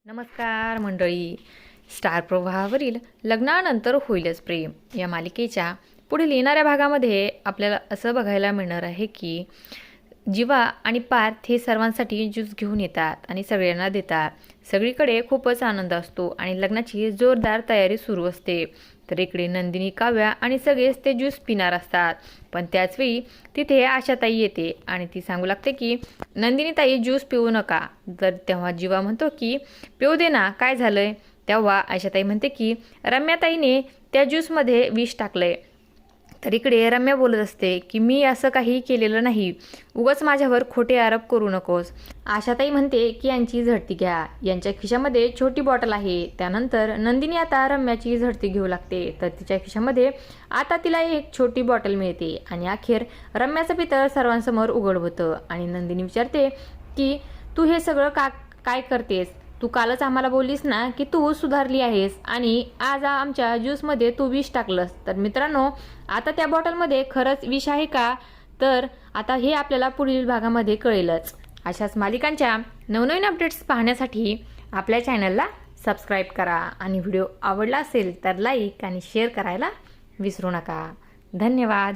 नमस्कार मंडळी. स्टार प्रवाहावरील लग्नानंतर होईलच प्रेम या मालिकेच्या पुढील येणाऱ्या भागामध्ये आपल्याला असं बघायला मिळणार आहे की जीवा आणि पार्थ हे सर्वांसाठी ज्यूस घेऊन येतात आणि सगळ्यांना देतात. सगळीकडे खूपच आनंद असतो आणि लग्नाची जोरदार तयारी सुरू असते. तर इकडे नंदिनी, काव्या आणि सगळेच ते ज्यूस पिणार असतात. पण त्याचवेळी तिथे आशाताई येते आणि ती सांगू लागते की नंदिनी ताई ज्यूस पिऊ नका. तर तेव्हा जीवा म्हणतो की पिऊ दे ना, काय झालंय. तेव्हा आशाताई म्हणते की रम्याताईने त्या ज्यूसमध्ये विष टाकलंय. तर इकडे रम्या बोलत असते की मी असं काही केलेलं नाही, उगाच माझ्यावर खोटे आरोप करू नकोस. आशाताई म्हणते की यांची झडती घ्या, यांच्या खिशामध्ये छोटी बॉटल आहे. त्यानंतर नंदिनी आता रम्याची झडती घेऊ लागते. तर तिच्या खिशामध्ये आता तिला एक छोटी बॉटल मिळते आणि अखेर रम्याचं पितळ सर्वांसमोर उघड होतं आणि नंदिनी विचारते की तू हे सगळं काय करतेस. तू कालच आम्हाला बोललीस ना की तू सुधारली आहेस आणि आज आमच्या ज्यूसमध्ये तू विष टाकलंस. तर मित्रांनो, आता त्या बॉटलमध्ये खरंच विष आहे का, तर आता हे आपल्याला पुढील भागामध्ये कळेलच. अशाच मालिकांच्या नवनवीन अपडेट्स पाहण्यासाठी आपल्या चॅनलला सबस्क्राईब करा आणि व्हिडिओ आवडला असेल तर लाईक आणि शेअर करायला विसरू नका. धन्यवाद.